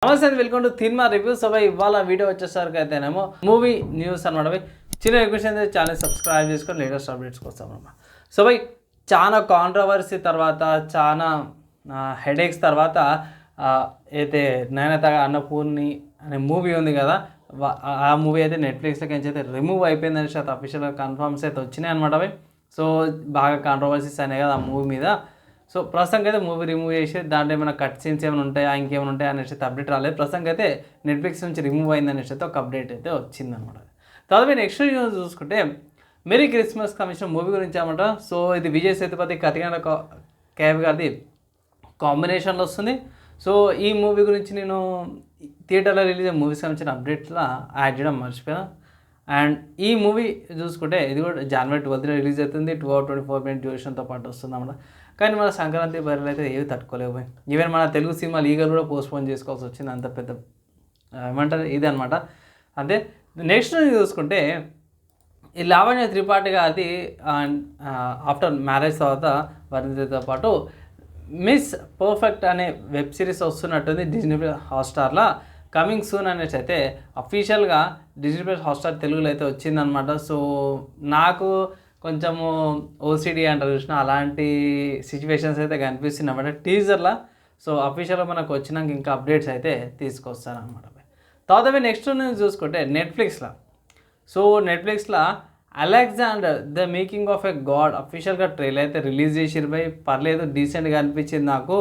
నమస్తే అండి, welcome to cinema review. So ఇవాళ వీడియో వచ్చేసరికి అయితేనేమో మూవీ న్యూస్ అనమాట. చిన్న రిక్వెస్ట్ అయితే ఛానల్ సబ్స్క్రైబ్ చేసుకొని లేటెస్ట్ అప్డేట్స్ కోసం అనమాట. సో చాలా కాంట్రవర్సీ తర్వాత, చాలా హెడేక్స్ తర్వాత అయితే నయనతార అన్నపూర్ణి అనే మూవీ ఉంది కదా, ఆ మూవీ అయితే నెట్ఫ్లిక్స్లోకి అయితే రిమూవ్ అయిపోయింది అనేసి అయితే అఫీషియల్గా కన్ఫర్మ్స్ అయితే వచ్చినాయి అనమాట. సో బాగా కాంట్రవర్సీస్ అయినాయి కదా ఆ మూవీ మీద. సో ప్రస్తుతానికి అయితే మూవీ రిమూవ్ చేసి దాంట్లో ఏమైనా కట్ సీన్స్ ఏమైనా ఉంటాయా, ఇంకేమైనా ఉంటాయా అనేసి అయితే అప్డేట్ రాలేదు. ప్రస్తుతానికి అయితే నెట్ఫ్లిక్స్ నుంచి రిమూవ్ అయింది అనేసి అయితే ఒక అప్డేట్ అయితే వచ్చిందనమాట. తర్వాత నెక్స్ట్ న్యూస్ చూసుకుంటే మెరీ క్రిస్మస్ కమిషన్ మూవీ గురించి అనమాట. సో ఇది విజయ్ సేతుపతి, కతిగన కేవ్ గారిది కాంబినేషన్లో వస్తుంది. సో ఈ మూవీ గురించి నేను థియేటర్లో రిలీజ్ అయ్యే మూవీస్ సంబంధించిన అప్డేట్లా యాడ్ చేయడం మర్చిపోయాను. అండ్ ఈ మూవీ చూసుకుంటే ఇది కూడా January 12th రిలీజ్ అవుతుంది. 2 hours 24 minutes డ్యూరేషన్తో పాటు వస్తుంది అన్నమాట. కానీ మన సంక్రాంతి బరిలో అయితే ఏవి తట్టుకోలేవు. ఈవెన్ మన తెలుగు సినిమా లీగల్ కూడా పోస్ట్పోన్ చేసుకోవాల్సి వచ్చింది. అంత పెద్ద ఏమంటారు ఇది అనమాట. అంతే. నెక్స్ట్ చూసుకుంటే ఈ లావణ్య త్రిపాఠి గారిది ఆఫ్టర్ మ్యారేజ్ తర్వాత వరుణ్తో పాటు మిస్ పర్ఫెక్ట్ అనే వెబ్ సిరీస్ వస్తున్నట్టుంది డిజ్నీ హాట్స్టార్లో. కమింగ్ సూన్ అనేసి అయితే అఫీషియల్గా డిజిటల్ హాట్స్టార్ తెలుగులో అయితే వచ్చిందనమాట. సో నాకు కొంచెము ఓసిడి అంటారు చూసిన అలాంటి సిచ్యువేషన్స్ అయితే కనిపిస్తుంది అన్నమాట టీజర్లో. సో అఫీషియల్గా మనకు వచ్చినాక ఇంకా అప్డేట్స్ అయితే తీసుకొస్తాను అనమాట. తర్వాత నెక్స్ట్ నేను చూసుకుంటే నెట్ఫ్లిక్స్లో. సో నెట్ఫ్లిక్స్లో Alexander the making of a God అఫీషియల్గా ట్రైలర్ అయితే రిలీజ్ చేసిరు. పర్లేదు, డీసెంట్గా అనిపించింది నాకు.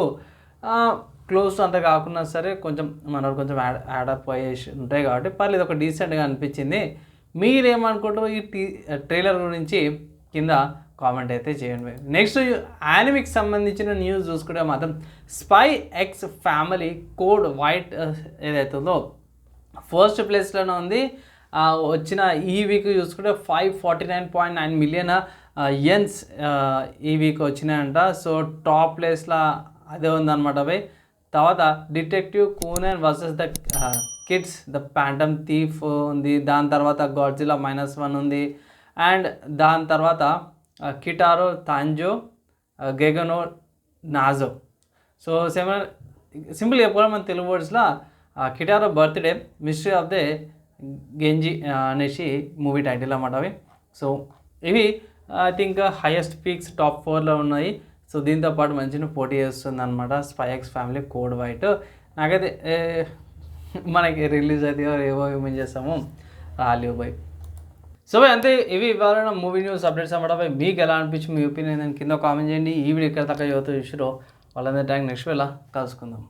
క్లోజ్ టు అంత కాకుండా సరే కొంచెం మన కొంచెం యాడప్ అయ్యేసి ఉంటాయి కాబట్టి పర్లేదు, ఒక డీసెంట్గా అనిపించింది. మీరేమనుకుంటారో ఈ ట్రైలర్ గురించి కింద కామెంట్ అయితే చేయండి. నెక్స్ట్ యానిమికి సంబంధించిన న్యూస్ చూసుకుంటే మాత్రం spy x family code white ఏదైతుందో ఫస్ట్ ప్లేస్లోనే ఉంది. వచ్చిన ఈ వీక్ చూసుకుంటే 549.9 million యెన్స్ ఈ వీక్ వచ్చినాయంట. సో టాప్ ప్లేస్లో అదే ఉందన్నమాట. తర్వాత detective Conan versus the kids the phantom thief ఉంది. దాని తర్వాత గాడ్జిల్లా -1 ఉంది. అండ్ దాని తర్వాత కిటారో తాంజో గెగనో నాజో. సో సింపుల్ చెప్పాలి మన తెలుగు వర్డ్స్లో Kitaro birthday mystery of the Genji అనేసి మూవీ టైటిల్ అన్నమాట అవి. సో ఇవి I think highest peaks top 4లో ఉన్నాయి. సో దీంతో పాటు మంచిగా పోటీ చేస్తుంది అనమాట spy x family code white. నాకైతే మనకి రిలీజ్ అయితే ఏవో ఏమేం చేస్తాము రాలేవు బై. సో అంతే, ఇవి ఇవాళ మూవీ న్యూస్ అప్డేట్స్ అన్నమాట. మీకు ఎలా అనిపించి మీ ఒపీనియన్ కింద కామెంట్ చేయండి. ఈ వీడియో ఇక్కడ దాకా యువత చూసిరో వాళ్ళందరి ట్యాంక్ నెక్స్ట్ వేళ కలుసుకుందాం.